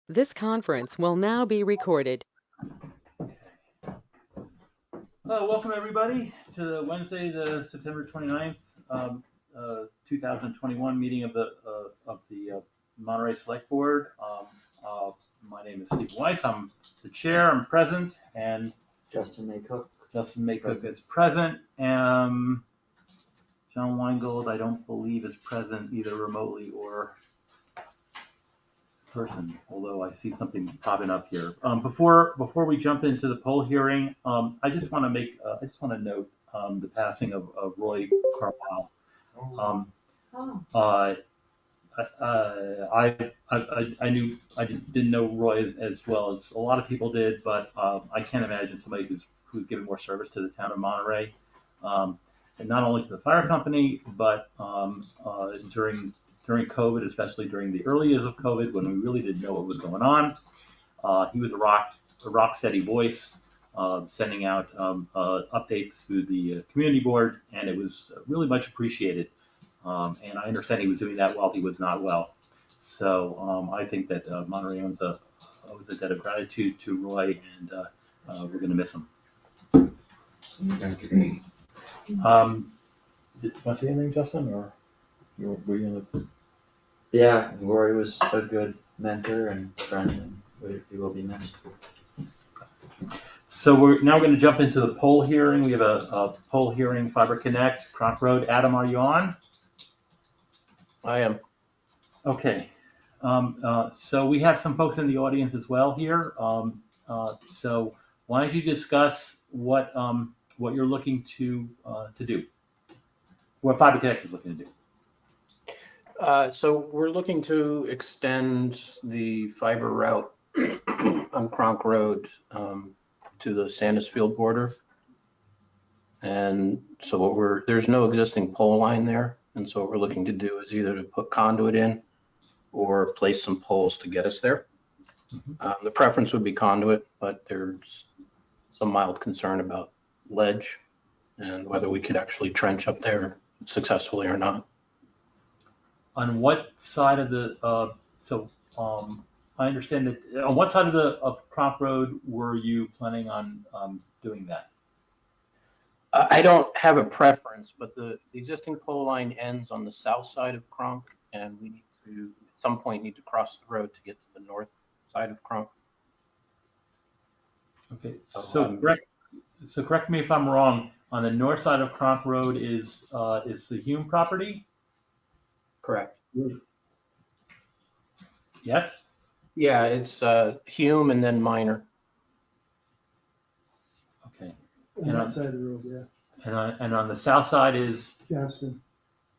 This conference will now be recorded. Welcome everybody to the Wednesday, the September 29th, 2021 meeting of the Monterey Select Board. My name is Steve Weiss. I'm the chair. I'm present, and Justin Maycook. Justin Maycook is present. John Weingold, I don't believe, is present either remotely or person, although I see something popping up here. Before we jump into the poll hearing, I just want to note the passing of Roy Carlisle. I didn't know Roy as well as a lot of people did, but I can't imagine somebody who's given more service to the town of Monterey, and not only to the fire company, but during COVID, especially during the early years of COVID, when we really didn't know what was going on. He was a rock steady voice, sending out updates through the community board, and it was really much appreciated. And I understand he was doing that while he was not well. So I think that Monterey owes a debt of gratitude to Roy, and we're going to miss him. Do you want to say anything, Justin, or were you going to? Yeah, Roy was a good mentor and friend, and he will be missed. So we're now going to jump into the poll hearing. We have a poll hearing, Fiber Connect, Cronk Road. Adam, are you on? I am. Okay. So we have some folks in the audience as well here. So why don't you discuss what you're looking to do, what Fiber Connect is looking to do? So we're looking to extend the fiber route on Cronk Road to the Sandusfield border. And so there's no existing pole line there. And so what we're looking to do is either to put conduit in or place some poles to get us there. Mm-hmm. The preference would be conduit, but there's some mild concern about ledge and whether we could actually trench up there successfully or not. On what side of the, I understand that, on what side of Cronk Road were you planning on doing that? I don't have a preference, but the existing pole line ends on the south side of Cronk, and we need to, at some point, need to cross the road to get to the north side of Cronk. Okay, so correct me if I'm wrong. On the north side of Cronk Road is the Hume property? Correct. Yes? Yeah, it's Hume and then Minor. Okay. On that side of the road, yeah. And on the south side is? Johnston.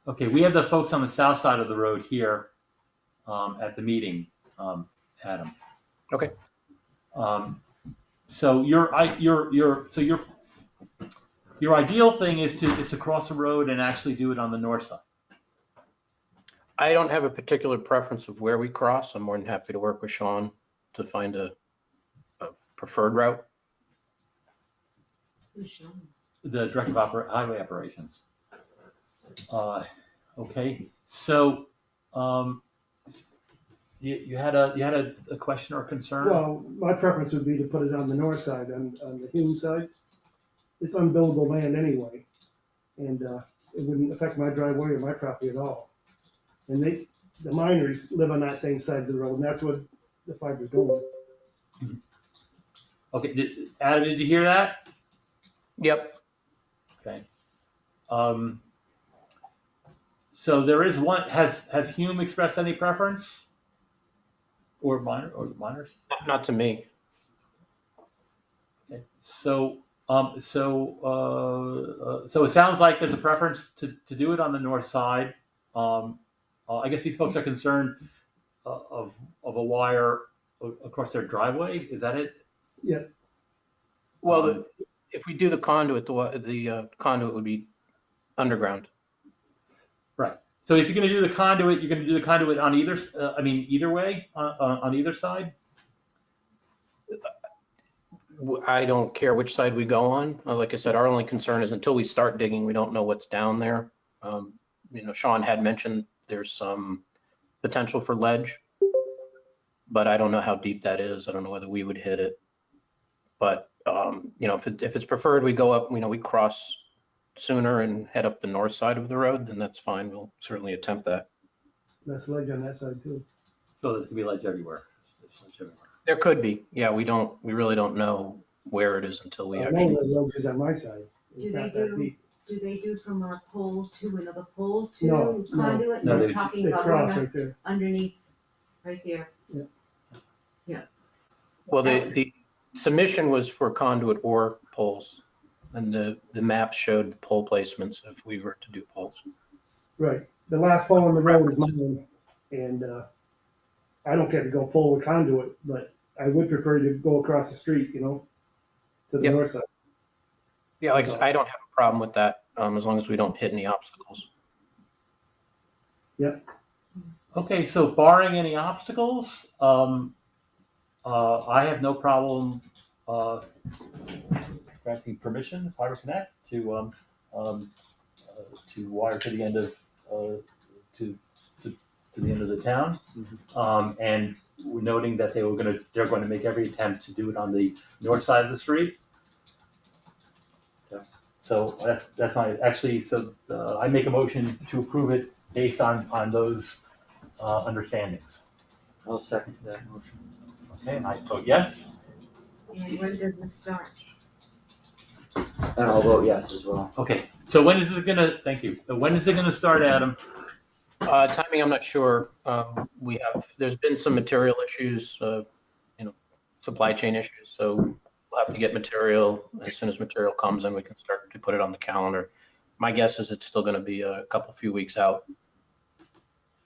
Okay, we have the folks on the south side of the road here at the meeting, Adam. Okay. So your ideal thing is to cross the road and actually do it on the north side. I don't have a particular preference of where we cross. I'm more than happy to work with Sean to find a preferred route. The Director of Highway Operations. Okay, so you had a question or concern? Well, my preference would be to put it on the north side, on the Hume side. It's unbuildable land anyway, and it wouldn't affect my driveway or my property at all. And the miners live on that same side of the road, and that's what the fiber's going. Okay, Adam, did you hear that? Yep. Okay. So there is one. Has Hume expressed any preference, or miners? Not to me. Okay. So it sounds like there's a preference to do it on the north side. I guess these folks are concerned of a wire across their driveway. Is that it? Yeah. Well, if we do the conduit, the conduit would be underground. Right. So if you're going to do the conduit, you're going to do the conduit on either. Either way, on either side. I don't care which side we go on. Like I said, our only concern is until we start digging, we don't know what's down there. Sean had mentioned there's some potential for ledge. but I don't know how deep that is. I don't know whether we would hit it. But, if it's preferred, we go up, we cross sooner and head up the north side of the road, then that's fine. We'll certainly attempt that. That's ledge on that side too. So there could be ledge everywhere. There's ledge everywhere. There could be, yeah, we really don't know where it is until we I know actually, the ledge is on my side. It's Do not they that do- deep. Do they do from our pole to another pole No, to no. conduit? No, They're they- talking They about cross going right there. underneath, right there. well, the submission was for conduit or poles. And the map showed the pole placements if we were to do poles. Right. The last pole on the road is mine, and, I don't care to go pole or conduit, but I would prefer to go across the street, to the Yep. north side. Yeah, like I said, I don't have a problem with that, as long as we don't hit any obstacles. Okay, so barring any obstacles, I have no problem, granting permission, Fiber Connect, to wire to the end of, to the end of the town. And we're noting that they're going to make every attempt to do it on the north side of the street. So that's I make a motion to approve it based on those understandings. I'll second that motion. Okay, and I vote yes. And when does this start? And I'll vote yes as well. Okay, so when is it gonna, thank you, when is it gonna start, Adam? Timing, I'm not sure. There's been some material issues, supply chain issues, so we'll have to get material. As soon as material comes in, we can start to put it on the calendar. My guess is it's still gonna be a few weeks out.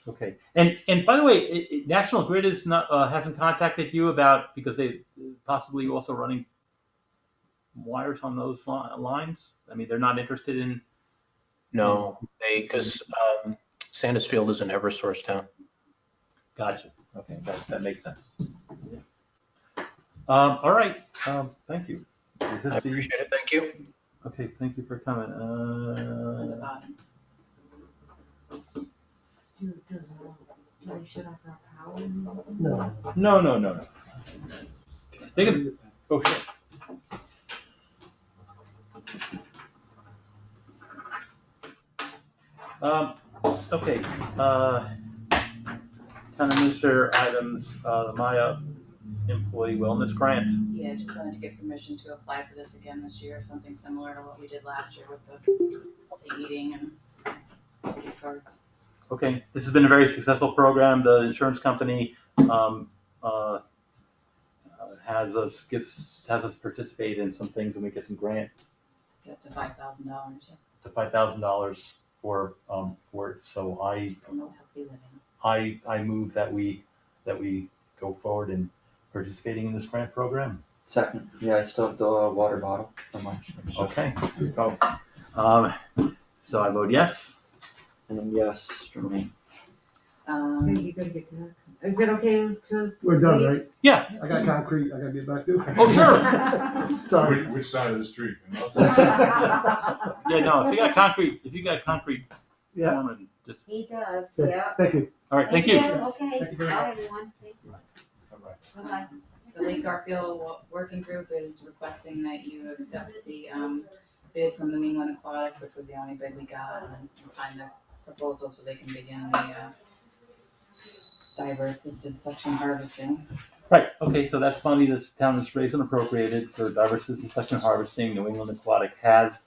Okay, and by the way, National Grid is not, hasn't contacted you about, because they possibly also running wires on those lines? I mean, they're not interested in, No, because Sandusfield is an Eversource town. gotcha, okay, that makes sense. All right, thank you. Is I this the, appreciate it, thank you. okay, thank you for coming. Do they shut off our power? No. No. They can, oh, sure. Okay, town administrator items, the MIIA employee wellness grant. Yeah, just wanted to get permission to apply for this again this year, something similar to what we did last year with the eating and gift cards. Okay, this has been a very successful program. The insurance company has us participate in some things, and we get some grant Get up to $5,000 to $5,000 for it. So promote healthy living. I move that we go forward in participating in this grant program. Second, yeah, I still have the water bottle from lunch. Okay, go. So I vote yes. And then yes from me. Okay, you gotta get that. Is it okay to? We're done, right? Yeah. I got concrete, I gotta get back to. Oh, sure. Sorry. Which side of the street? Yeah, no, if you got concrete, Yeah. come and just, He does, Okay, yeah. Thank you. all right, thank you. Okay, Thank you very bye everyone. Thank you. Bye-bye. The Lake Garfield Working Group is requesting that you accept the bid from New England Aquatics, which was the only bid we got, and sign the proposal so they can begin the diver assisted suction harvesting. Right, okay, so that's money this town has raised and appropriated for diversity and suction harvesting. New England Aquatic has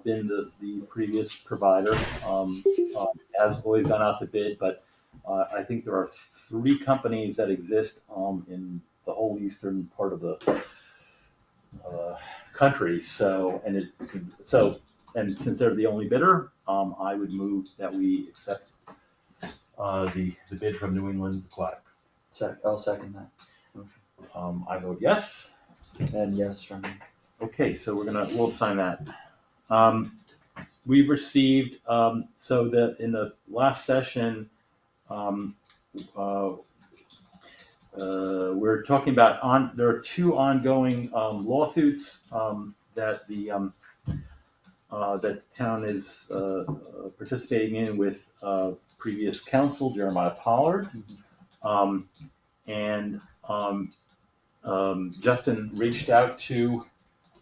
been the previous provider, has always gone out to bid, but I think there are 3 companies that exist in the whole eastern part of the country. So, and since they're the only bidder, I would move that we accept the bid from New England Aquatic. I'll second that motion. I vote yes. And yes from me. Okay, so we'll sign that. We've received, in the last session, we're talking about there are 2 ongoing lawsuits that the town is participating in with previous counsel, Jeremiah Pollard. And Justin reached out to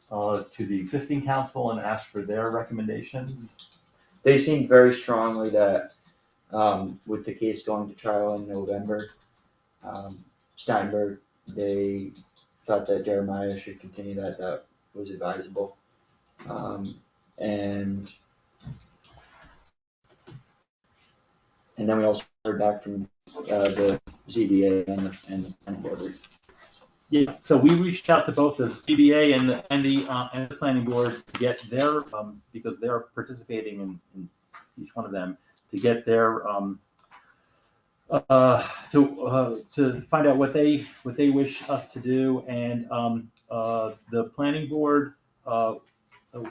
the existing council and asked for their recommendations. They seemed very strongly that, with the case going to trial in November, Steinberg, they thought that Jeremiah should continue that was advisable. And then we also heard back from, the ZBA and the planning board. Yeah, so we reached out to both the ZBA and the planning board to get their, because they're participating in each one of them, to get their, to find out what they wish us to do. And the planning board,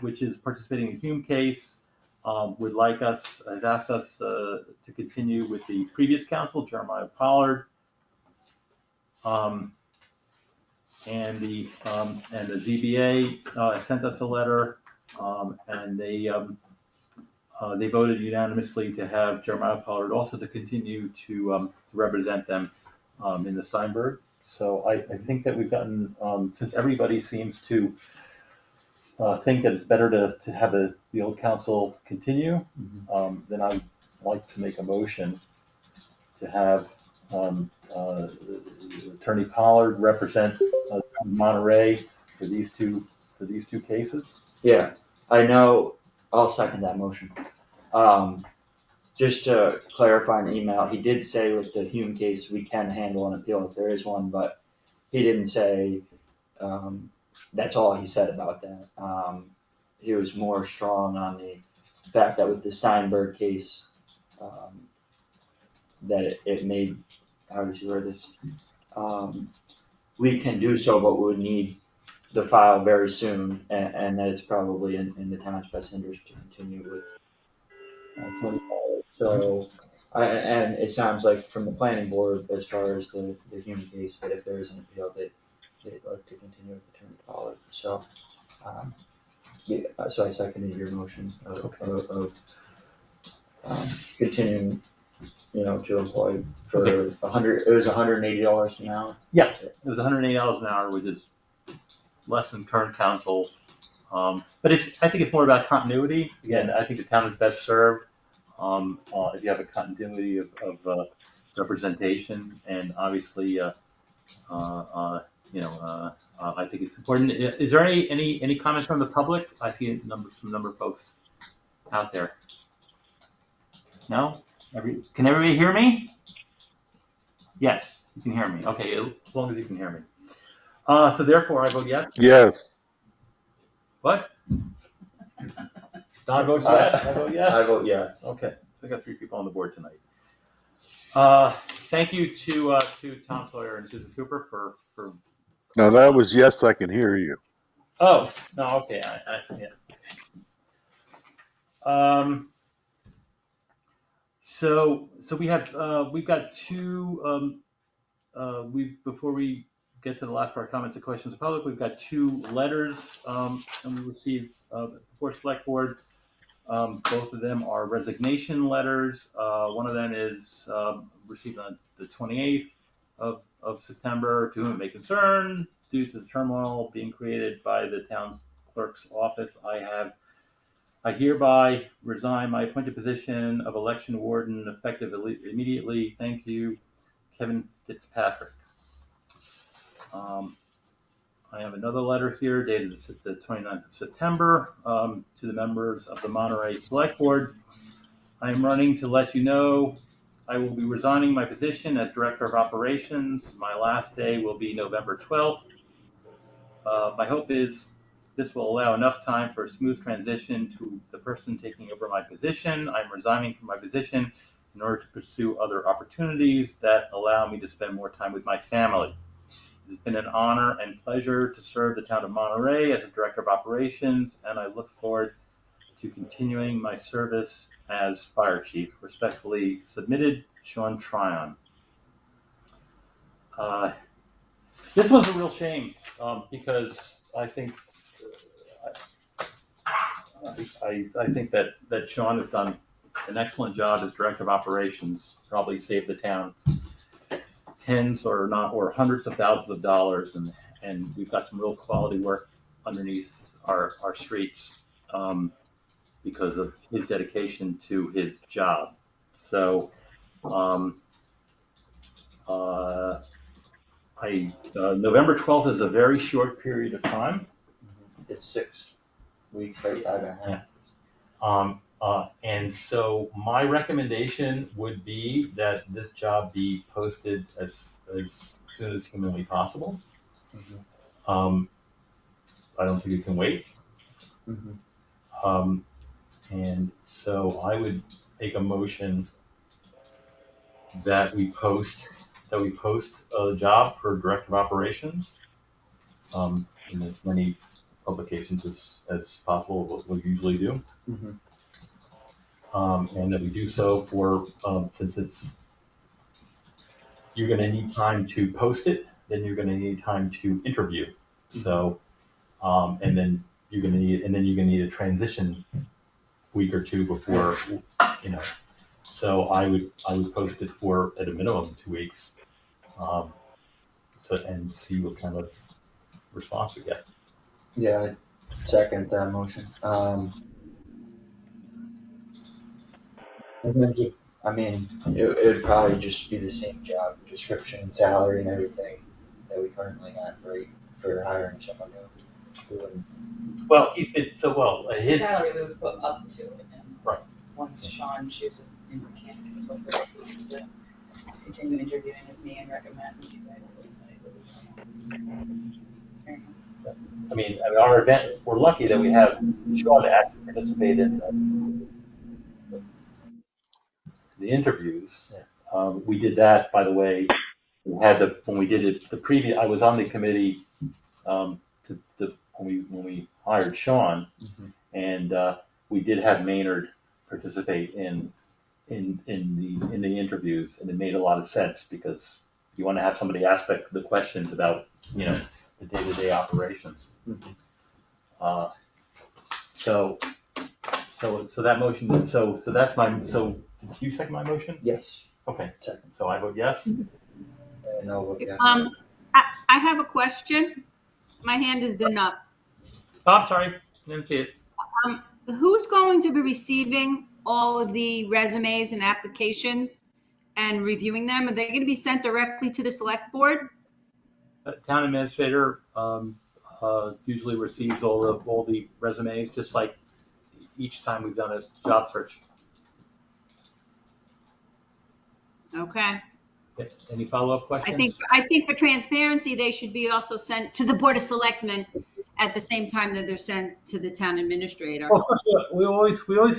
which is participating in the Hume case, would like us, has asked us to continue with the previous counsel, Jeremiah Pollard. And the ZBA sent us a letter, and they voted unanimously to have Jeremiah Pollard also to continue to represent them in the Steinberg. So I think that we've gotten, since everybody seems to think that it's better to have the old council continue, then I'd like to make a motion to have Attorney Pollard represent Monterey for these two cases. Yeah, I know, I'll second that motion. Just to clarify in the email, he did say with the Hume case, we can handle an appeal if there is one, but he didn't say, that's all he said about that. He was more strong on the fact that with the Steinberg case, that it made, how does he word this? We can do so, but we would need the file very soon, and that it's probably in the town's best interest to continue with Tony Pollard. So, and it sounds like from the planning board, as far as the Hume case, that if there is an appeal, they'd like to continue with Attorney Pollard. So, yeah, so I seconded your motion of continuing, to employ for it was $180 an hour. Yeah, it was $180 an hour, which is less than current council. But I think it's more about continuity. Again, I think the town is best served if you have a continuity of representation, and obviously, I think it's important. Is there any comments from the public? I see some number of folks out there. No? Can everybody hear me? Yes, you can hear me. Okay, as long as you can hear me. So therefore, I vote yes. Yes. What? Don votes yes. I vote yes. I vote yes. Okay, so I got 3 people on the board tonight. Thank you to Tom Sawyer and Susan Cooper for. Now that was yes, I can hear you. Oh no, okay. Yeah. So we've got 2. Before we get to the last part, comments and questions of the public, we've got 2 letters and we received before select board. Both of them are resignation letters. One of them is received on the 28th of September. To whom it may concern, due to the turmoil being created by the town's clerk's office, I hereby resign my appointed position of election warden effective immediately. Thank you, Kevin Fitzpatrick. I have another letter here dated the 29th of September to the members of the Monterey Select Board. I am running to let you know I will be resigning my position as Director of Operations. My last day will be November 12th. My hope is this will allow enough time for a smooth transition to the person taking over my position. I'm resigning from my position in order to pursue other opportunities that allow me to spend more time with my family. It has been an honor and pleasure to serve the town of Monterey as a Director of Operations, and I look forward to continuing my service as Fire Chief. Respectfully submitted, Sean Tryon. This was a real shame because I think that Sean has done an excellent job as Director of Operations, probably saved the town tens or hundreds of thousands of dollars, and we've got some real quality work underneath our streets because of his dedication to his job. So November 12th is a very short period of time. It's 6 weeks, 5.5. And so my recommendation would be that this job be posted as soon as humanly possible. I don't think it can wait. And so I would make a motion that we post a job for Director of Operations in as many publications as possible, what we usually do. And that we do so for, since you're gonna need time to post it, then you're gonna need time to interview. So, and then you're gonna need a transition week or two before, so I would post it for at a minimum 2 weeks. And see what kind of response we get. Yeah, I second that motion. I mean, it would probably just be the same job description, salary and everything that we currently have, right, for hiring someone new. Well, his The salary we would put up to it, and Right. once Sean chooses in mechanic, so if to continue interviewing with me and recommend you guys will decide what we want. Very nice. I mean, our event, we're lucky that we have Sean to actually participate in the interviews. We did that, by the way. We had when we did it, the previous, I was on the committee when we hired Sean, and we did have Maynard participate in the interviews, and it made a lot of sense because you want to have somebody ask the questions about the day-to-day operations. So that motion. So that's my. So did you second my motion? Yes. Okay. Second. So I vote yes. No, yeah. I have a question. My hand has been up. Oh, I'm sorry. Didn't see it. Who's going to be receiving all of the resumes and applications and reviewing them? Are they going to be sent directly to the select board? Town administrator usually receives all the resumes, just like each time we've done a job search. Okay. Any follow-up questions? I think for transparency, they should be also sent to the Board of Selectmen at the same time that they're sent to the town administrator. Well, of course, we always read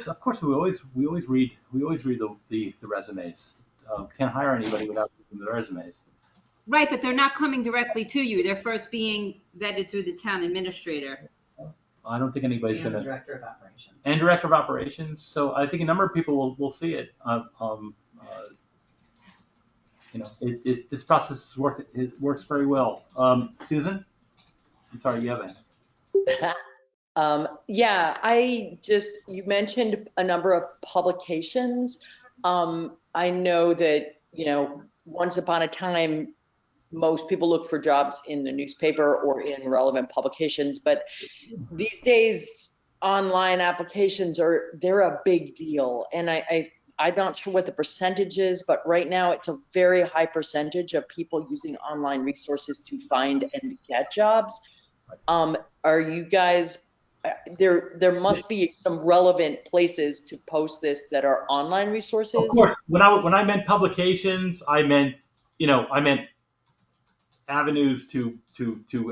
the resumes. Can't hire anybody without reading the resumes. Right, but they're not coming directly to you. They're first being vetted through the town administrator. I don't think anybody's And going to. Director of Operations. And Director of Operations. So I think a number of people will see it. This process works very well. Susan, I'm sorry, you have a. Yeah, you mentioned a number of publications. I know that, once upon a time, most people look for jobs in the newspaper or in relevant publications, but these days, online applications they're a big deal. And I'm not sure what the percentage is, but right now it's a very high percentage of people using online resources to find and get jobs. Are you guys, there must be some relevant places to post this that are online resources? Of course, when I meant publications, I meant avenues to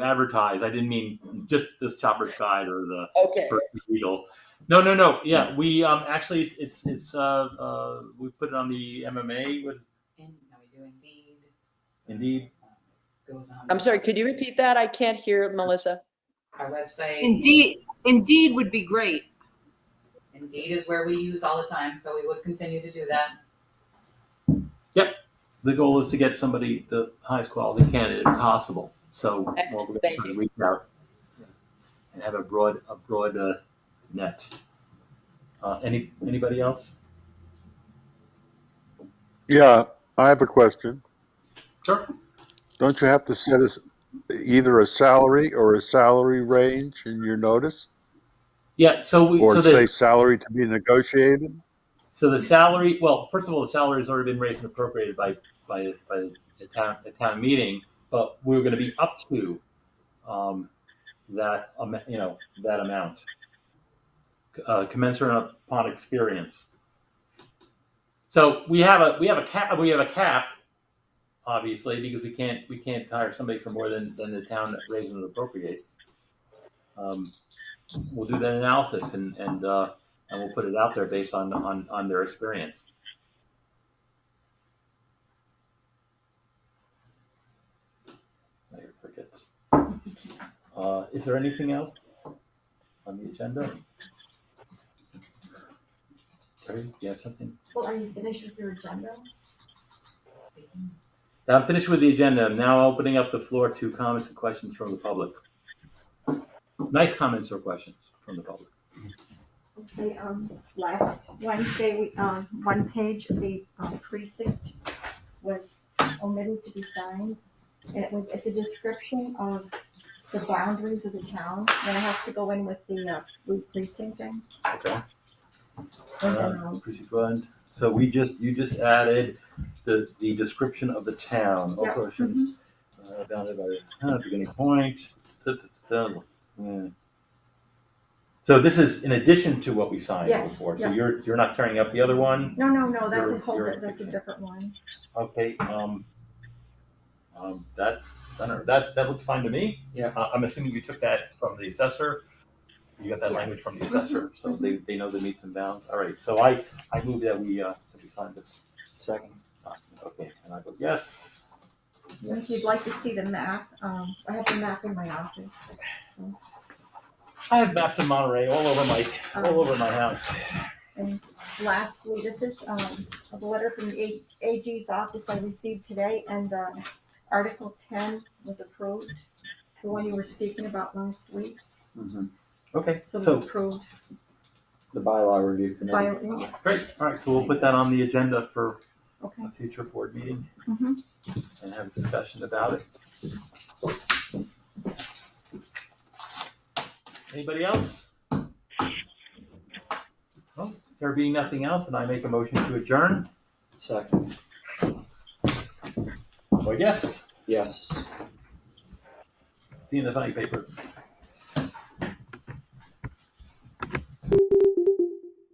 advertise. I didn't mean just this Chopper's Guide or the First Beetle. No. Yeah, we actually it's we put it on the MMA with. And now we do Indeed. Indeed. Goes on. I'm sorry, could you repeat that? I can't hear Melissa. Our website. Indeed would be great. Indeed is where we use all the time, so we would continue to do that. Yep. The goal is to get somebody the highest quality candidate possible. So we're going to reach out and have a broad net. Anybody else? Yeah, I have a question. Sure. Don't you have to set either a salary or a salary range in your notice? Yeah, Or say salary to be negotiated? so the salary, well, first of all, the salary has already been raised and appropriated by the town meeting, but we're gonna be up to, that, that amount. Commensurate upon experience. So we have a cap, obviously, because we can't hire somebody for more than the town raises and appropriates. We'll do that analysis and we'll put it out there based on their experience. Mayor crickets. Is there anything else on the agenda? Terry, do you have something? Well, are you finished with your agenda? I'm finished with the agenda. I'm now opening up the floor to comments and questions from the public. Nice comments or questions from the public. Okay, last Wednesday, one page of the precinct was omitted to be signed. And it's a description of the boundaries of the town, and it has to go in with the re-precincting. Okay. And then, So you just added the description of the town, all Yeah, portions, bounded by beginning point. Yeah. So this is in addition to what we signed Yes, before. So yeah. you're not tearing up the other one? no, that's You're- a whole, you're that's a fixing it. different one. Okay. That looks fine to me. Yeah. I'm assuming you took that from the assessor. You got that Yes. language from the assessor, so they know the meets and bounds. All right, so I move that we sign this Second. document. Okay, and I vote yes. And if you'd like to see the map, I have the map in my office, so. I have maps of Monterey all over my house. And lastly, this is a letter from the AG's office I received today, and Article 10 was approved, the one you were speaking about last week. Okay, So so we approved The bylaw review by, committee. great. All right, so we'll put that on the agenda for okay. a future board meeting Mhm. and have a discussion about it. Anybody else? Well, there being nothing else, and I make a motion to adjourn. Second. Vote yes. Yes. See you in the funny papers.